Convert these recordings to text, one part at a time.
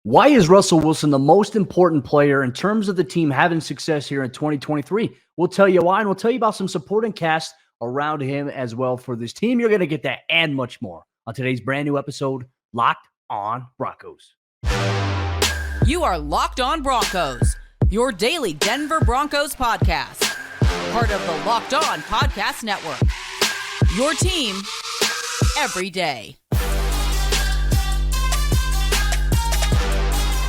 Why is Russell Wilson the most important player in terms of the team having success here in 2023? We'll tell you why, and we'll tell you about some supporting cast around him as well for this team. You're going to get that and much more on today's brand new episode, Locked on Broncos. You are Locked on Broncos, your daily Denver Broncos podcast. Part of the Locked on Podcast Network. Your team every day.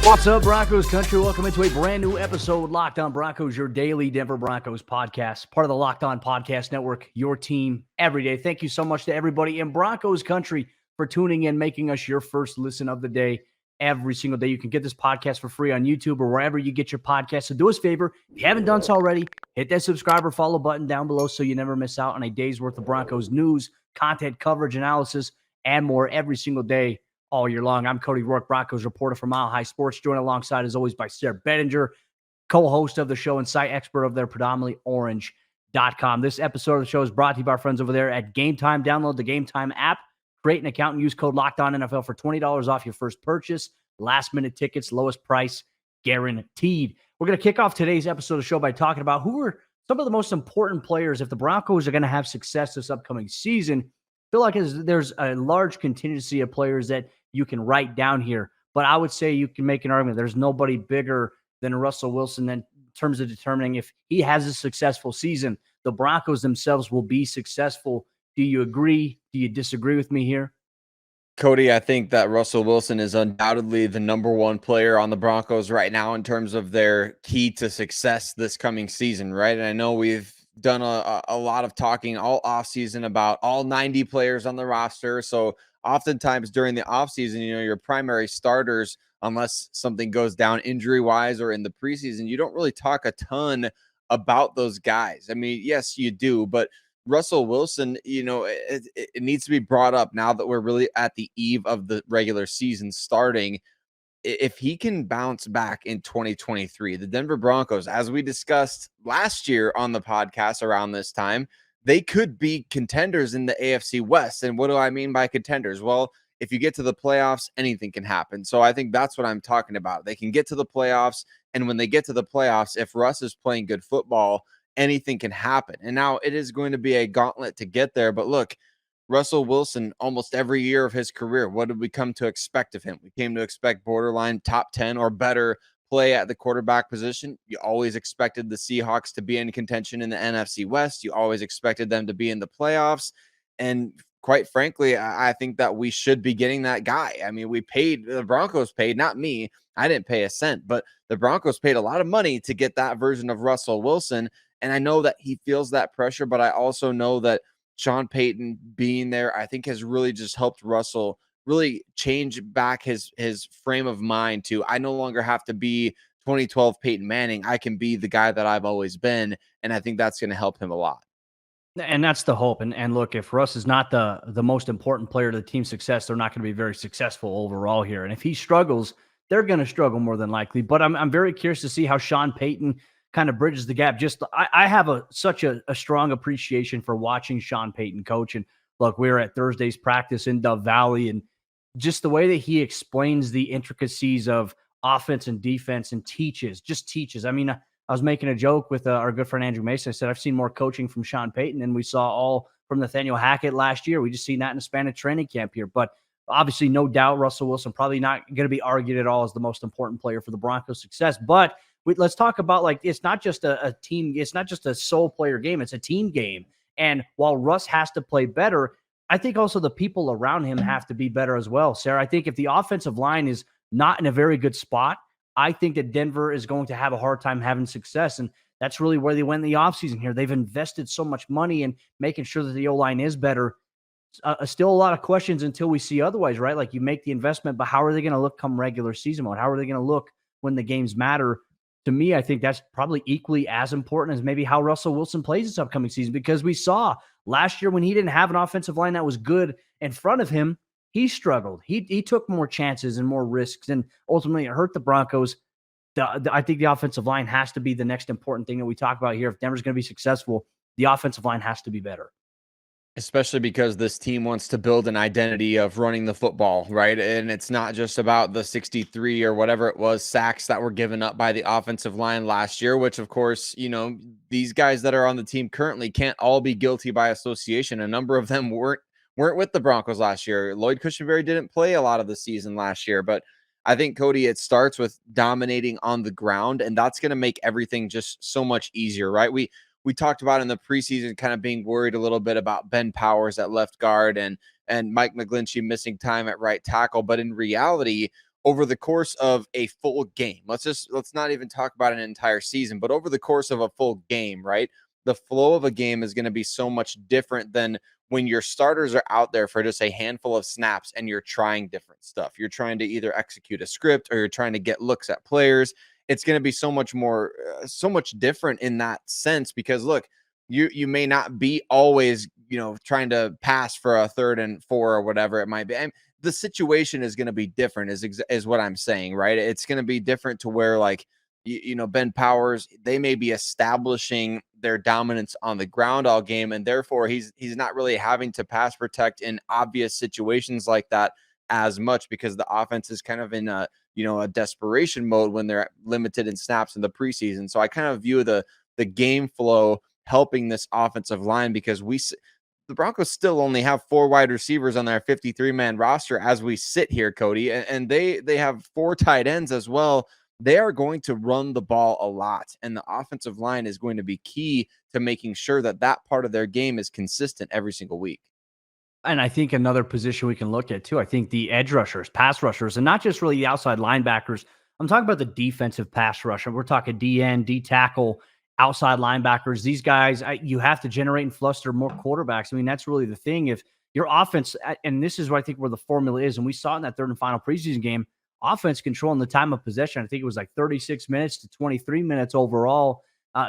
What's up, Broncos Country? Welcome into a brand new episode, Locked on Broncos, your daily Denver Broncos podcast, part of the Locked on Podcast Network, your team every day. Thank you so much to everybody in Broncos Country for tuning in, making us your first listen of the day every single day. You can get this podcast for free on YouTube or wherever you get your podcast. So do us a favor, if you haven't done so already, hit that subscribe or follow button down below so you never miss out on a day's worth of Broncos news, content, coverage, analysis, and more every single day all year long. I'm Cody, Roark, Broncos reporter for Mile High Sports, joined alongside, as always, by Sayre Bedinger, co-host of the show and site expert of their predominantly orange.com. This episode of the show is brought to you by our friends over there at Gametime. Download the Gametime app, create an account, and use code LOCKEDONNFL for $20 off your first purchase. Last-minute tickets, lowest price guaranteed. We're going to kick off today's episode of the show by talking about who are some of the most important players if the Broncos are going to have success this upcoming season. I feel like there's a large contingency of players that you can write down here, but I would say you can make an argument. There's nobody bigger than Russell Wilson in terms of determining if he has a successful season, the Broncos themselves will be successful. Do you agree? Do you disagree with me here? Cody, I think that Russell Wilson is undoubtedly the number one player on the Broncos right now in terms of their key to success this coming season, right? And I know we've done a lot of talking all offseason about all 90 players on the roster. So oftentimes during the offseason, your primary starters, unless something goes down injury-wise or in the preseason, you don't really talk a ton about those guys. I mean, yes, you do, but Russell Wilson, it needs to be brought up now that we're really at the eve of the regular season starting. If he can bounce back in 2023, the Denver Broncos, as we discussed last year on the podcast around this time, they could be contenders in the AFC West. And what do I mean by contenders? Well, if you get to the playoffs, anything can happen. So I think that's what I'm talking about. They can get to the playoffs. And when they get to the playoffs, if Russ is playing good football, anything can happen. And now it is going to be a gauntlet to get there. But look, Russell Wilson, almost every year of his career, what did we come to expect of him? We came to expect borderline top 10 or better play at the quarterback position. You always expected the Seahawks to be in contention in the NFC West. You always expected them to be in the playoffs. And quite frankly, I think that we should be getting that guy. I mean, the Broncos paid, not me. I didn't pay a cent, but the Broncos paid a lot of money to get that version of Russell Wilson. And I know that he feels that pressure, but I also know that Sean Payton being there, I think has really just helped Russell really change back his frame of mind to, I no longer have to be 2012 Peyton Manning. I can be the guy that I've always been. And I think that's going to help him a lot. And that's the hope. And look, if Russ is not the most important player to the team's success, they're not going to be very successful overall here. And if he struggles, they're going to struggle more than likely. But I'm very curious to see how Sean Payton kind of bridges the gap. I have such a strong appreciation for watching Sean Payton coach. And look, we were at Thursday's practice in Dove Valley, and just the way that he explains the intricacies of offense and defense and teaches. I mean, I was making a joke with our good friend Andrew Mason. I said, I've seen more coaching from Sean Payton than we saw all from Nathaniel Hackett last year. We just seen that in the span of training camp here. But obviously, no doubt, Russell Wilson probably not going to be argued at all as the most important player for the Broncos' success. But let's talk about, it's not just a team. It's not just a sole player game. It's a team game. And while Russ has to play better, I think also the people around him have to be better as well. Sayre, I think if the offensive line is not in a very good spot, I think that Denver is going to have a hard time having success. And that's really where they went in the offseason here. They've invested so much money in making sure that the O-line is better. Still a lot of questions until we see otherwise, right? Like, you make the investment, but how are they going to look come regular season mode? How are they going to look when the games matter? To me, I think that's probably equally as important as maybe how Russell Wilson plays this upcoming season, because we saw last year when he didn't have an offensive line that was good in front of him, he struggled. He took more chances and more risks, and ultimately it hurt the Broncos. I think the offensive line has to be the next important thing that we talk about here. If Denver's going to be successful, the offensive line has to be better. Especially because this team wants to build an identity of running the football, right? And it's not just about the 63 or whatever it was sacks that were given up by the offensive line last year, which of course, these guys that are on the team currently can't all be guilty by association. A number of them weren't with the Broncos last year. Lloyd Cushenberry didn't play a lot of the season last year, but I think, Cody, it starts with dominating on the ground, and that's going to make everything just so much easier, right? We talked about in the preseason kind of being worried a little bit about Ben Powers at left guard and Mike McGlinchey missing time at right tackle. But in reality, over the course of a full game, let's not even talk about an entire season, but over the course of a full game, right? The flow of a game is going to be so much different than when your starters are out there for just a handful of snaps and you're trying different stuff. You're trying to either execute a script or you're trying to get looks at players. It's going to be so much more, so much different in that sense, because look, you may not be always, trying to pass for a 3rd and 4 or whatever it might be. And the situation is going to be different is what I'm saying, right? It's going to be different to where like, Ben Powers, they may be establishing their dominance on the ground all game, and therefore he's not really having to pass protect in obvious situations like that as much, because the offense is kind of in a desperation mode when they're limited in snaps in the preseason. So I kind of view the game flow helping this offensive line, because the Broncos still only have 4 wide receivers on their 53-man roster as we sit here, Cody, and they have 4 tight ends as well. They are going to run the ball a lot, and the offensive line is going to be key to making sure that part of their game is consistent every single week. And I think another position we can look at too, I think the edge rushers, pass rushers, and not just really the outside linebackers. I'm talking about the defensive pass rusher. We're talking DN, D tackle, outside linebackers. These guys, you have to generate and fluster more quarterbacks. I mean, that's really the thing. If your offense, and this is what I think where the formula is, and we saw in that 3rd and final preseason game, offense controlling the time of possession. I think it was like 36 minutes to 23 minutes overall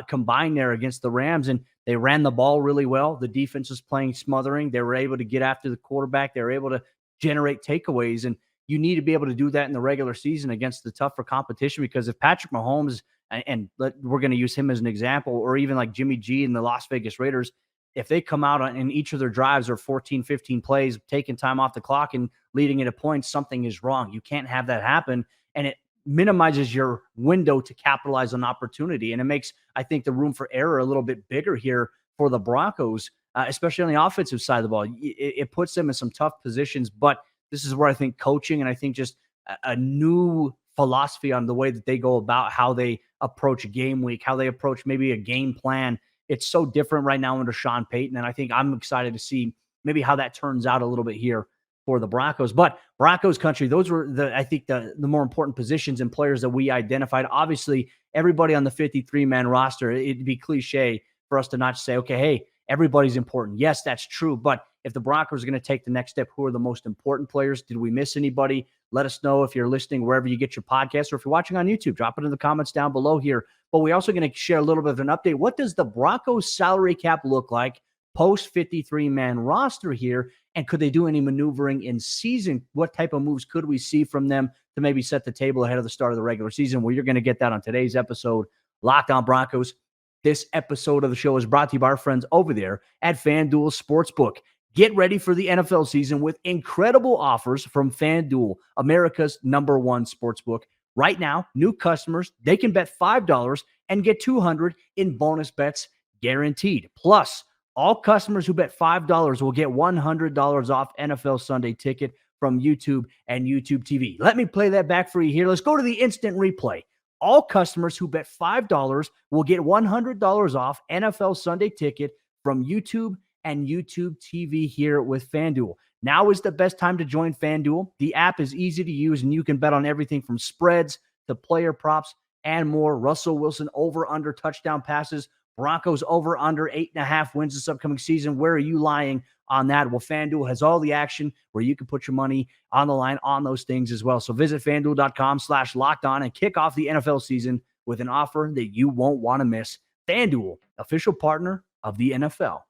combined there against the Rams. And they ran the ball really well. The defense was playing smothering. They were able to get after the quarterback. They were able to generate takeaways. And you need to be able to do that in the regular season against the tougher competition, because if Patrick Mahomes, and we're going to use him as an example, or even like Jimmy G and the Las Vegas Raiders, if they come out in each of their drives or 14, 15 plays, taking time off the clock and leading into points, something is wrong. You can't have that happen. And it minimizes your window to capitalize on opportunity. And it makes, I think, the room for error a little bit bigger here for the Broncos, especially on the offensive side of the ball. It puts them in some tough positions, but this is where I think coaching and I think just a new philosophy on the way that they go about how they approach game week, how they approach maybe a game plan. It's so different right now under Sean Payton. And I think I'm excited to see maybe how that turns out a little bit here for the Broncos. But Broncos country, those were I think the more important positions and players that we identified. Obviously, everybody on the 53-man roster, it'd be cliche for us to not say, okay, hey, everybody's important. Yes, that's true. But if the Broncos are going to take the next step, who are the most important players? Did we miss anybody? Let us know if you're listening wherever you get your podcast, or if you're watching on YouTube, drop it in the comments down below here. But we're also going to share a little bit of an update. What does the Broncos salary cap look like post 53-man roster here? And could they do any maneuvering in season? What type of moves could we see from them to maybe set the table ahead of the start of the regular season? Well, you're going to get that on today's episode, Locked On Broncos. This episode of the show is brought to you by our friends over there at FanDuel Sportsbook. Get ready for the NFL season with incredible offers from FanDuel, America's #1 sportsbook. Right now, new customers, they can bet $5 and get $200 in bonus bets guaranteed. Plus, all customers who bet $5 will get $100 off NFL Sunday Ticket from YouTube and YouTube TV. Let me play that back for you here. Let's go to the instant replay. All customers who bet $5 will get $100 off NFL Sunday Ticket from YouTube and YouTube TV here with FanDuel. Now is the best time to join FanDuel. The app is easy to use, and you can bet on everything from spreads to player props and more. Russell Wilson over under touchdown passes. Broncos over under 8.5 wins this upcoming season. Where are you lying on that? Well, FanDuel has all the action where you can put your money on the line on those things as well. So visit FanDuel.com/lockedon and kick off the NFL season with an offer that you won't want to miss. FanDuel, official partner of the NFL.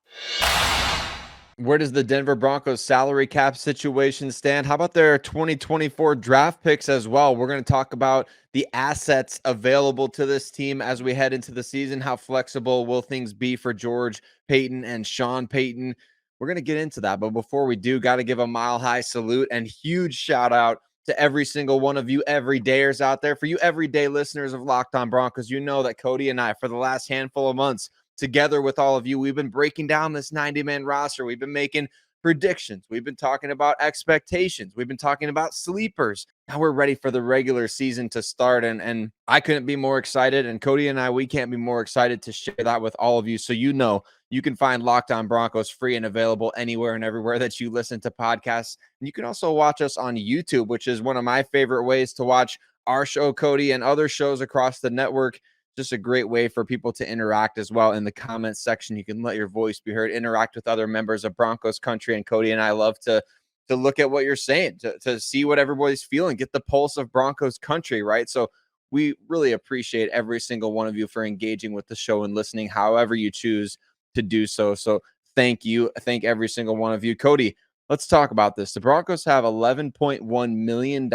Where does the Denver Broncos salary cap situation stand? How about their 2024 draft picks as well? We're going to talk about the assets available to this team as we head into the season. How flexible will things be for George Payton and Sean Payton? We're going to get into that. But before we do, got to give a mile high salute and huge shout out to every single one of you everydayers out there. For you everyday listeners of Locked On Broncos, you know that Cody and I, for the last handful of months, together with all of you, we've been breaking down this 90-man roster. We've been making predictions. We've been talking about expectations. We've been talking about sleepers. Now we're ready for the regular season to start. And I couldn't be more excited. And Cody and I, we can't be more excited to share that with all of you. So you know, you can find Locked On Broncos free and available anywhere and everywhere that you listen to podcasts. And you can also watch us on YouTube, which is one of my favorite ways to watch our show, Cody, and other shows across the network. Just a great way for people to interact as well in the comments section. You can let your voice be heard, interact with other members of Broncos Country. And Cody and I love to look at what you're saying, to see what everybody's feeling, get the pulse of Broncos Country, right? So we really appreciate every single one of you for engaging with the show and listening however you choose to do so. So thank you. Thank every single one of you. Cody, let's talk about this. The Broncos have $11.1 million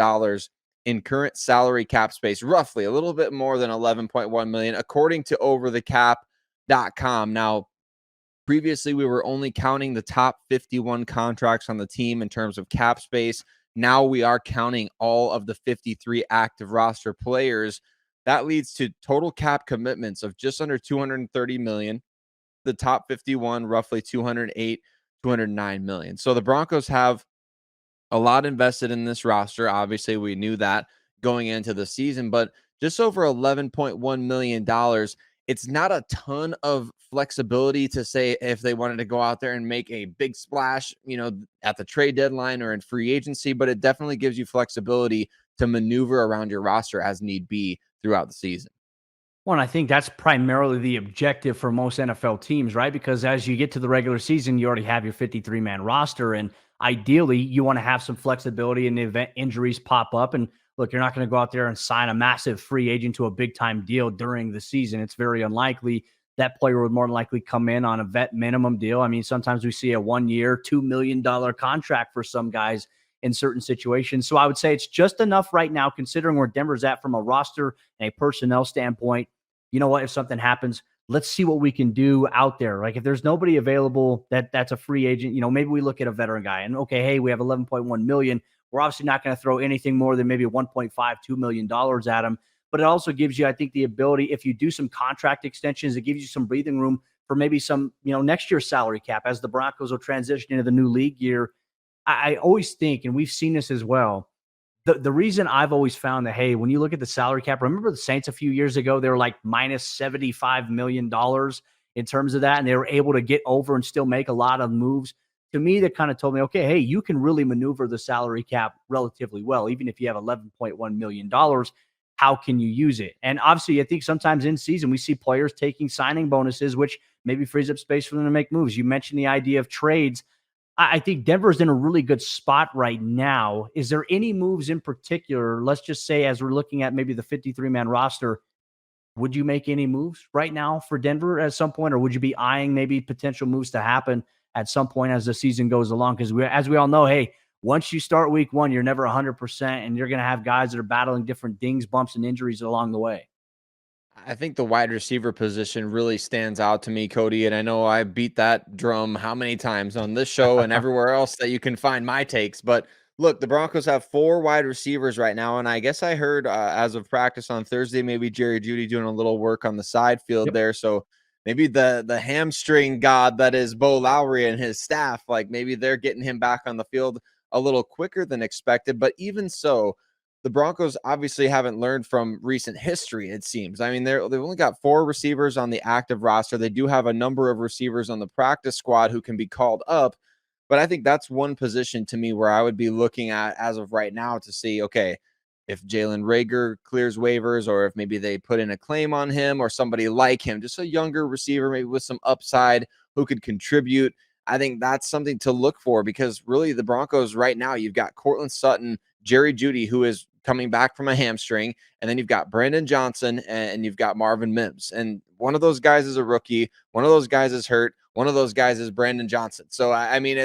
in current salary cap space, roughly a little bit more than 11.1 million, according to overthecap.com. Now, previously, we were only counting the top 51 contracts on the team in terms of cap space. Now we are counting all of the 53 active roster players. That leads to total cap commitments of just under 230 million. The top 51, roughly 208, 209 million. So the Broncos have a lot invested in this roster. Obviously, we knew that going into the season, but just over $11.1 million. It's not a ton of flexibility to say if they wanted to go out there and make a big splash, at the trade deadline or in free agency, but it definitely gives you flexibility to maneuver around your roster as need be throughout the season. Well, and I think that's primarily the objective for most NFL teams, right? Because as you get to the regular season, you already have your 53-man roster. And ideally, you want to have some flexibility in the event injuries pop up. And look, you're not going to go out there and sign a massive free agent to a big-time deal during the season. It's very unlikely. That player would more than likely come in on a vet minimum deal. I mean, sometimes we see a 1-year, $2 million contract for some guys in certain situations. So I would say it's just enough right now, considering where Denver's at from a roster and a personnel standpoint. You know what? If something happens, let's see what we can do out there. Like if there's nobody available that's a free agent, maybe we look at a veteran guy and okay, hey, we have 11.1 million. We're obviously not going to throw anything more than maybe $1.5, $2 million at him. But it also gives you, I think, the ability, if you do some contract extensions, it gives you some breathing room for maybe some, next year's salary cap as the Broncos will transition into the new league year. I always think, and we've seen this as well, the reason I've always found that, hey, when you look at the salary cap, remember the Saints a few years ago, they were like minus $75 million in terms of that, and they were able to get over and still make a lot of moves. To me, that kind of told me, okay, hey, you can really maneuver the salary cap relatively well. Even if you have $11.1 million, how can you use it? And obviously, I think sometimes in season, we see players taking signing bonuses, which maybe frees up space for them to make moves. You mentioned the idea of trades. I think Denver's in a really good spot right now. Is there any moves in particular? Let's just say, as we're looking at maybe the 53-man roster, would you make any moves right now for Denver at some point, or would you be eyeing maybe potential moves to happen at some point as the season goes along? Because as we all know, hey, once you start week one, you're never 100%, and you're going to have guys that are battling different dings, bumps, and injuries along the way. I think the wide receiver position really stands out to me, Cody. And I know I beat that drum how many times on this show and everywhere else that you can find my takes. But look, the Broncos have 4 wide receivers right now. And I guess I heard as of practice on Thursday, maybe Jerry Jeudy doing a little work on the side field there. So maybe the hamstring god that is Bo Lowry and his staff, like maybe they're getting him back on the field a little quicker than expected. But even so, the Broncos obviously haven't learned from recent history, it seems. I mean, they've only got 4 receivers on the active roster. They do have a number of receivers on the practice squad who can be called up. But I think that's one position to me where I would be looking at as of right now to see, okay, if Jalen Reagor clears waivers, or if maybe they put in a claim on him or somebody like him, just a younger receiver, maybe with some upside who could contribute. I think that's something to look for, because really the Broncos right now, you've got Courtland Sutton, Jerry Jeudy, who is coming back from a hamstring, and then you've got Brandon Johnson and you've got Marvin Mims. And one of those guys is a rookie. One of those guys is hurt. One of those guys is Brandon Johnson. So, I mean,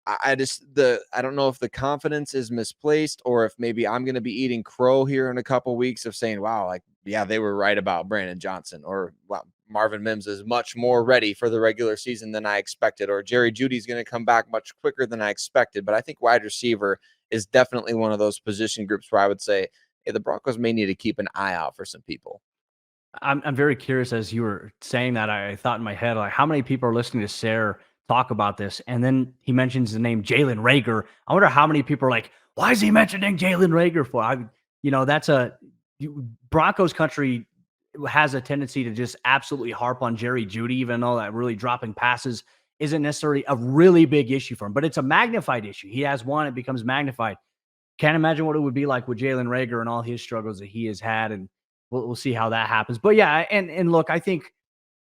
I don't know if the confidence is misplaced, or if maybe I'm going to be eating crow here in a couple weeks of saying, wow, like, yeah, they were right about Brandon Johnson, or wow, Marvin Mims is much more ready for the regular season than I expected, or Jerry Jeudy's going to come back much quicker than I expected. But I think wide receiver is definitely one of those position groups where I would say, hey, the Broncos may need to keep an eye out for some people. I'm very curious as you were saying that. I thought in my head, like, how many people are listening to Sayre talk about this? And then he mentions the name Jalen Reagor. I wonder how many people are like, why is he mentioning Jalen Reagor for? That's Broncos country has a tendency to just absolutely harp on Jerry Jeudy, even though that really dropping passes isn't necessarily a really big issue for him, but it's a magnified issue. He has one, it becomes magnified. Can't imagine what it would be like with Jalen Reagor and all his struggles that he has had, and we'll see how that happens. But yeah, and look, I think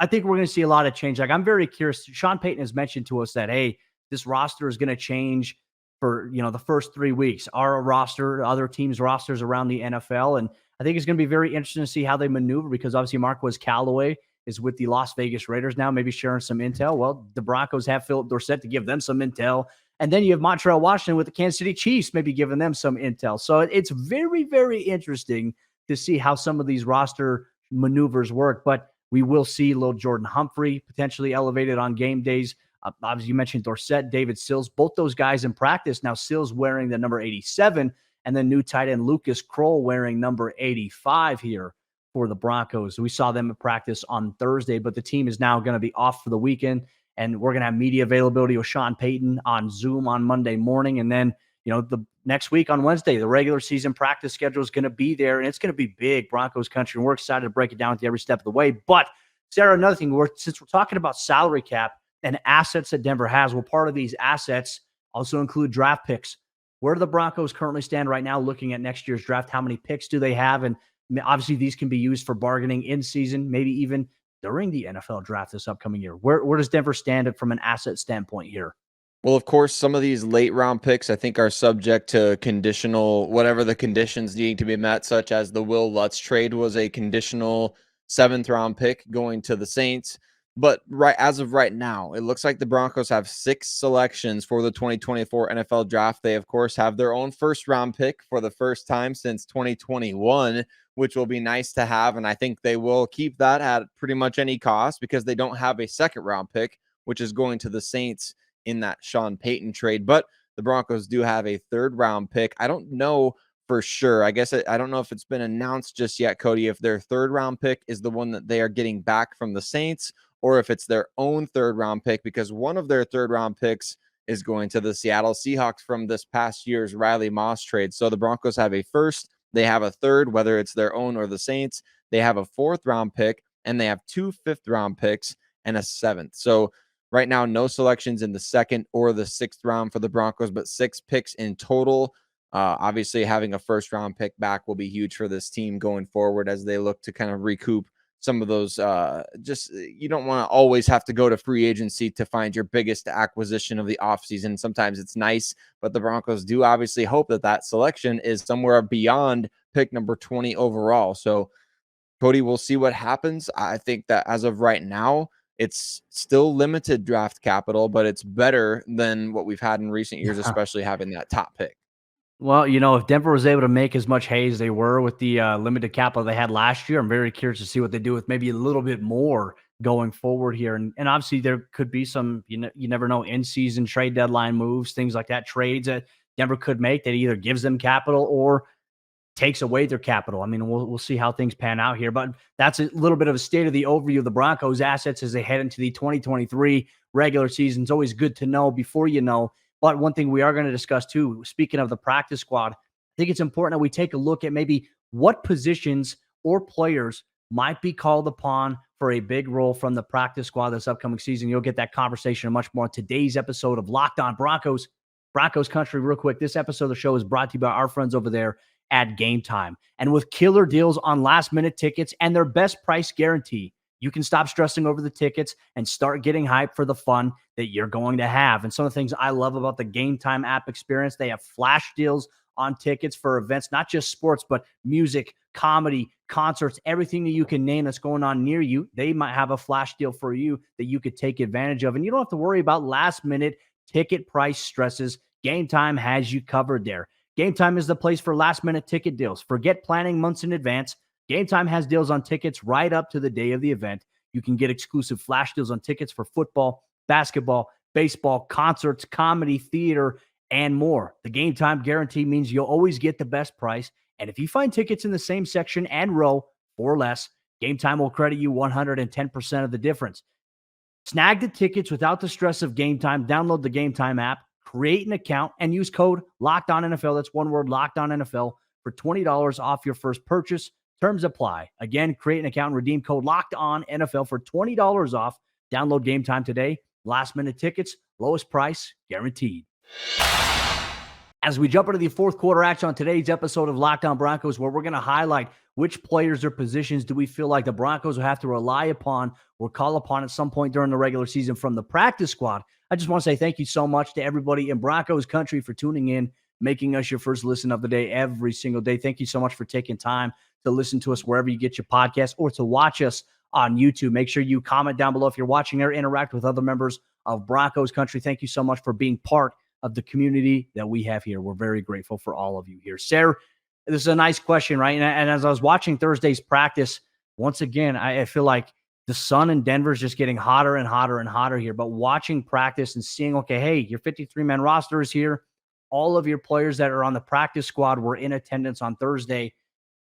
we're going to see a lot of change. Like, I'm very curious. Sean Payton has mentioned to us that, hey, this roster is going to change for the first 3 weeks. Our roster, other teams' rosters around the NFL, and I think it's going to be very interesting to see how they maneuver, because obviously Marquez Callaway is with the Las Vegas Raiders now, maybe sharing some intel. Well, the Broncos have Philip Dorsett to give them some intel. And then you have Montreal Washington with the Kansas City Chiefs, maybe giving them some intel. So it's very, very interesting to see how some of these roster maneuvers work. But we will see little Jordan Humphrey potentially elevated on game days. Obviously, you mentioned Dorsett, David Sills, both those guys in practice. Now, Sills wearing the number 87, and then new tight end Lucas Kroll wearing number 85 here for the Broncos. We saw them in practice on Thursday, but the team is now going to be off for the weekend. And we're going to have media availability with Sean Payton on Zoom on Monday morning. And then, the next week on Wednesday, the regular season practice schedule is going to be there, and it's going to be big, Broncos country. And we're excited to break it down with you every step of the way. But, Sayre, another thing, since we're talking about salary cap and assets that Denver has, well, part of these assets also include draft picks. Where do the Broncos currently stand right now looking at next year's draft? How many picks do they have? And obviously these can be used for bargaining in season, maybe even during the NFL draft this upcoming year. Where does Denver stand from an asset standpoint here? Well, of course, some of these late round picks, I think, are subject to conditional, whatever the conditions needing to be met, such as the Will Lutz trade was a conditional 7th round pick going to the Saints. But as of right now, it looks like the Broncos have 6 selections for the 2024 NFL draft. They, of course, have their own 1st round pick for the first time since 2021, which will be nice to have. And I think they will keep that at pretty much any cost, because they don't have a 2nd round pick, which is going to the Saints in that Sean Payton trade. But the Broncos do have a 3rd round pick. I don't know for sure. I guess I don't know if it's been announced just yet, Cody, if their 3rd round pick is the one that they are getting back from the Saints, or if it's their own 3rd round pick, because one of their 3rd round picks is going to the Seattle Seahawks from this past year's Riley Moss trade. So the Broncos have a 1st, they have a 3rd, whether it's their own or the Saints. They have a 4th round pick, and they have 2 5th round picks and a 7th. So right now, no selections in the 2nd or the 6th round for the Broncos, but 6 picks in total. Obviously, having a 1st round pick back will be huge for this team going forward as they look to kind of recoup some of those. You don't want to always have to go to free agency to find your biggest acquisition of the offseason. Sometimes it's nice, but the Broncos do obviously hope that selection is somewhere beyond pick number 20 overall. So, Cody, we'll see what happens. I think that as of right now, it's still limited draft capital, but it's better than what we've had in recent years, especially having that top pick. Well, if Denver was able to make as much hay as they were with the limited capital they had last year, I'm very curious to see what they do with maybe a little bit more going forward here. And obviously there could be some, you never know, in-season trade deadline moves, things like that, trades that Denver could make that either gives them capital or takes away their capital. I mean, we'll see how things pan out here, but that's a little bit of a state of the overview of the Broncos assets as they head into the 2023 regular season. It's always good to know before you know. But one thing we are going to discuss too, speaking of the practice squad, I think it's important that we take a look at maybe what positions or players might be called upon for a big role from the practice squad this upcoming season. You'll get that conversation and much more on today's episode of Locked On Broncos, Broncos Country. Real quick, this episode of the show is brought to you by our friends over there at Gametime. And with killer deals on last-minute tickets and their best price guarantee, you can stop stressing over the tickets and start getting hyped for the fun that you're going to have. And some of the things I love about the Gametime app experience, they have flash deals on tickets for events, not just sports, but music, comedy, concerts, everything that you can name that's going on near you. They might have a flash deal for you that you could take advantage of. And you don't have to worry about last-minute ticket price stresses. Gametime has you covered there. Gametime is the place for last-minute ticket deals. Forget planning months in advance. Gametime has deals on tickets right up to the day of the event. You can get exclusive flash deals on tickets for football, basketball, baseball, concerts, comedy, theater, and more. The Game Time guarantee means you'll always get the best price. And if you find tickets in the same section and row or less, Game Time will credit you 110% of the difference. Snag the tickets without the stress of Game Time. Download the Game Time app, create an account, and use code LOCKEDONNFL. That's one word, LOCKEDONNFL, for $20 off your first purchase. Terms apply. Again, create an account and redeem code LOCKEDONNFL for $20 off. Download Game Time today. Last minute tickets, lowest price guaranteed. As we jump into the fourth quarter action on today's episode of Locked On Broncos, where we're going to highlight which players or positions do we feel like the Broncos will have to rely upon or call upon at some point during the regular season from the practice squad. I just want to say thank you so much to everybody in Broncos Country for tuning in, making us your first listen of the day every single day. Thank you so much for taking time to listen to us wherever you get your podcast or to watch us on YouTube. Make sure you comment down below if you're watching or interact with other members of Broncos Country. Thank you so much for being part of the community that we have here. We're very grateful for all of you here. Sayre, this is a nice question, right? And as I was watching Thursday's practice, once again, I feel like the sun in Denver is just getting hotter and hotter and hotter here. But watching practice and seeing, okay, hey, your 53-man roster is here. All of your players that are on the practice squad were in attendance on Thursday.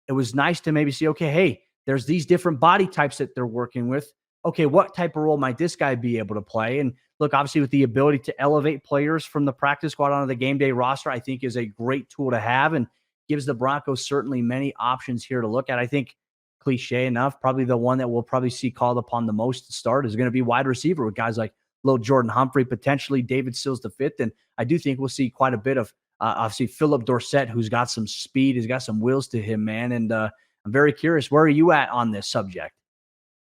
It was nice to maybe see, okay, hey, there's these different body types that they're working with. Okay, what type of role might this guy be able to play? And look, obviously with the ability to elevate players from the practice squad onto the game day roster, I think is a great tool to have and gives the Broncos certainly many options here to look at. I think cliche enough, probably the one that we'll probably see called upon the most to start is going to be wide receiver with guys like Lil Jordan Humphrey, potentially David Sills the fifth. And I do think we'll see quite a bit of obviously Philip Dorsett, who's got some speed, has got some wheels to him, man. And I'm very curious, where are you at on this subject?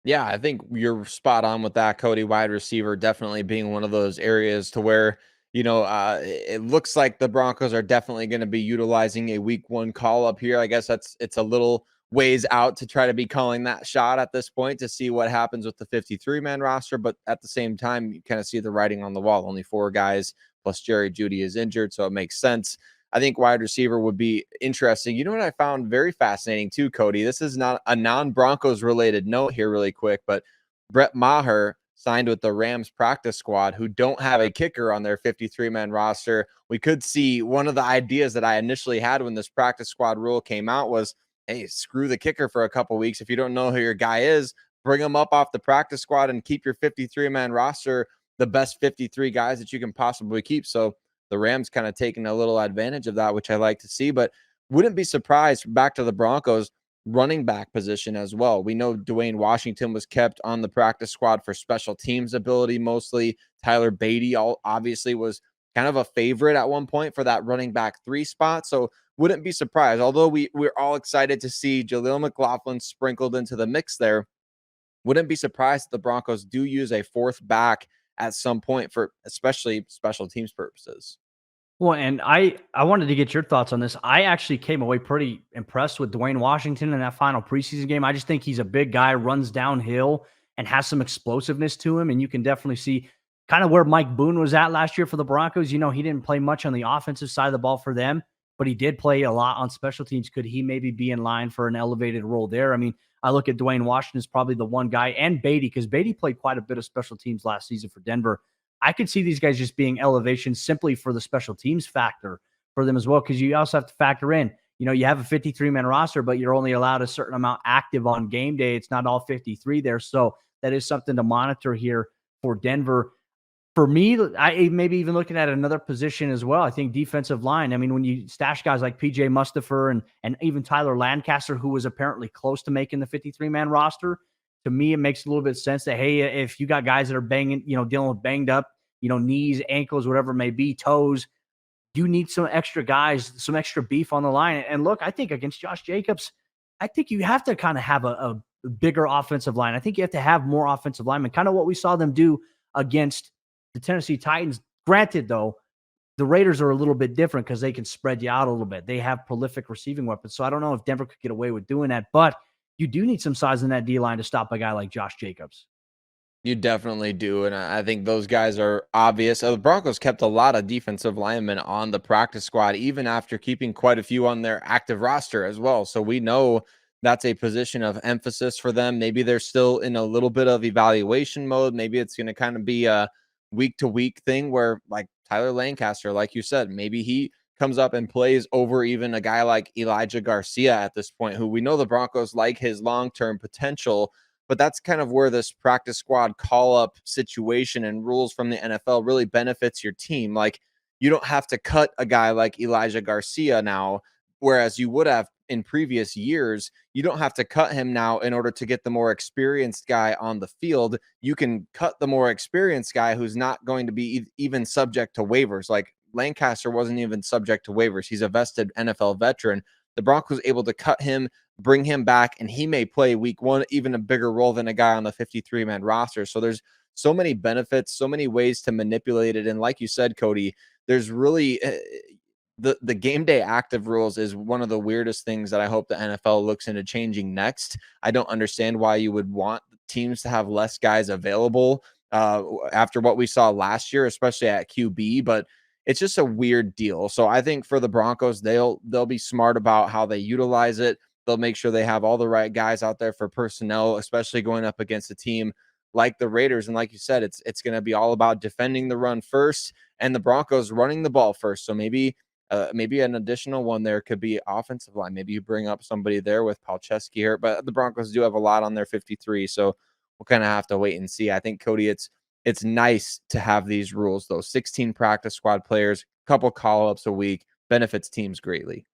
Yeah, I think you're spot on with that, Cody. Wide receiver definitely being one of those areas to where, it looks like the Broncos are definitely going to be utilizing a week one call up here. I guess it's a little ways out to try to be calling that shot at this point to see what happens with the 53-man roster. But at the same time, you kind of see the writing on the wall. Only 4 guys plus Jerry Jeudy is injured, so it makes sense. I think wide receiver would be interesting. You know what I found very fascinating too, Cody? This is not a non-Broncos related note here really quick, but Brett Maher signed with the Rams practice squad, who don't have a kicker on their 53-man roster. We could see one of the ideas that I initially had when this practice squad rule came out was, hey, screw the kicker for a couple weeks. If you don't know who your guy is, bring him up off the practice squad and keep your 53-man roster the best 53 guys that you can possibly keep. So the Rams kind of taking a little advantage of that, which I like to see, but wouldn't be surprised back to the Broncos running back position as well. We know Dwayne Washington was kept on the practice squad for special teams ability mostly. Tyler Beatty obviously was kind of a favorite at one point for that running back 3 spot. So wouldn't be surprised, although we're all excited to see Jaleel McLaughlin sprinkled into the mix there. Wouldn't be surprised if the Broncos do use a 4th back at some point for especially special teams purposes. Well, and I wanted to get your thoughts on this. I actually came away pretty impressed with Dwayne Washington in that final preseason game. I just think he's a big guy, runs downhill, and has some explosiveness to him. And you can definitely see kind of where Mike Boone was at last year for the Broncos. You know, he didn't play much on the offensive side of the ball for them, but he did play a lot on special teams. Could he maybe be in line for an elevated role there? I mean, I look at Dwayne Washington as probably the one guy, and Beatty, because Beatty played quite a bit of special teams last season for Denver. I could see these guys just being elevation simply for the special teams factor for them as well, because you also have to factor in, you have a 53-man roster, but you're only allowed a certain amount active on game day. It's not all 53 there. So that is something to monitor here for Denver. For me, I maybe even looking at another position as well. I think defensive line. I mean, when you stash guys like PJ Mustipher and even Tyler Lancaster, who was apparently close to making the 53-man roster, to me, it makes a little bit of sense that, hey, if you got guys that are banging, dealing with banged up, knees, ankles, whatever it may be, toes, you need some extra guys, some extra beef on the line. And look, I think against Josh Jacobs, I think you have to kind of have a bigger offensive line. I think you have to have more offensive linemen, kind of what we saw them do against the Tennessee Titans. Granted, though, the Raiders are a little bit different because they can spread you out a little bit. They have prolific receiving weapons. So I don't know if Denver could get away with doing that, but you do need some size in that D-line to stop a guy like Josh Jacobs. You definitely do, and I think those guys are obvious. The Broncos kept a lot of defensive linemen on the practice squad, even after keeping quite a few on their active roster as well. So we know that's a position of emphasis for them. Maybe they're still in a little bit of evaluation mode. Maybe it's going to kind of be a week to week thing where, like Tyler Lancaster, like you said, maybe he comes up and plays over even a guy like Elijah Garcia at this point, who we know the Broncos like his long-term potential. But that's kind of where this practice squad call-up situation and rules from the NFL really benefits your team. Like, you don't have to cut a guy like Elijah Garcia now, whereas you would have in previous years. You don't have to cut him now in order to get the more experienced guy on the field. You can cut the more experienced guy who's not going to be even subject to waivers. Like Lancaster wasn't even subject to waivers. He's a vested NFL veteran. The Broncos able to cut him, bring him back, and he may play week one, even a bigger role than a guy on the 53-man roster. So there's so many benefits, so many ways to manipulate it. And like you said, Cody, there's really the game day active rules is one of the weirdest things that I hope the NFL looks into changing next. I don't understand why you would want teams to have less guys available after what we saw last year, especially at QB, but it's just a weird deal. So I think for the Broncos, they'll be smart about how they utilize it. They'll make sure they have all the right guys out there for personnel, especially going up against a team like the Raiders. And like you said, it's going to be all about defending the run first and the Broncos running the ball first. So maybe an additional one there could be offensive line. Maybe you bring up somebody there with Palczewski here, but the Broncos do have a lot on their 53. So we'll kind of have to wait and see. I think, Cody, it's nice to have these rules, though. 16 practice squad players, couple call-ups a week, benefits teams greatly.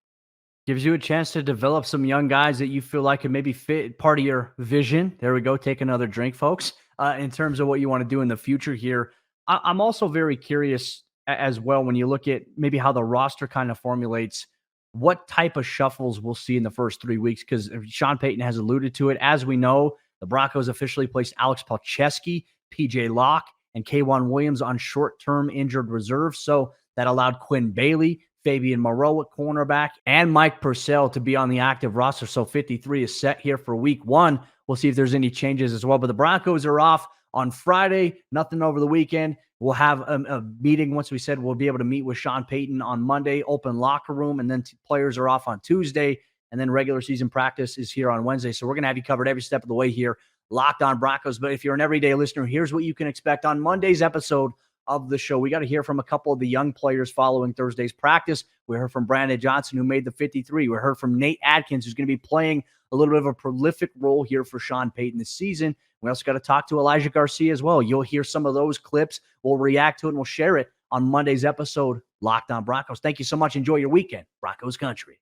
Gives you a chance to develop some young guys that you feel like can maybe fit part of your vision. There we go. Take another drink, folks. In terms of what you want to do in the future here. I'm also very curious as well when you look at maybe how the roster kind of formulates, what type of shuffles we'll see in the first 3 weeks, because Sean Payton has alluded to it. As we know, the Broncos officially placed Alex Palczewski, PJ Locke, and K'Wan Williams on short-term injured reserve. So that allowed Quinn Bailey, Fabian Moreau at cornerback, and Mike Purcell to be on the active roster. So 53 is set here for week one. We'll see if there's any changes as well. But the Broncos are off on Friday, nothing over the weekend. We'll have a meeting. Once we said we'll be able to meet with Sean Payton on Monday, open locker room, and then players are off on Tuesday, and then regular season practice is here on Wednesday. So we're going to have you covered every step of the way here, Locked On Broncos. But if you're an everyday listener, here's what you can expect on Monday's episode of the show. We got to hear from a couple of the young players following Thursday's practice. We heard from Brandon Johnson, who made the 53. We heard from Nate Adkins, who's going to be playing a little bit of a prolific role here for Sean Payton this season. We also got to talk to Elijah Garcia as well. You'll hear some of those clips. We'll react to it, and we'll share it on Monday's episode, Locked On Broncos. Thank you so much. Enjoy your weekend, Broncos Country.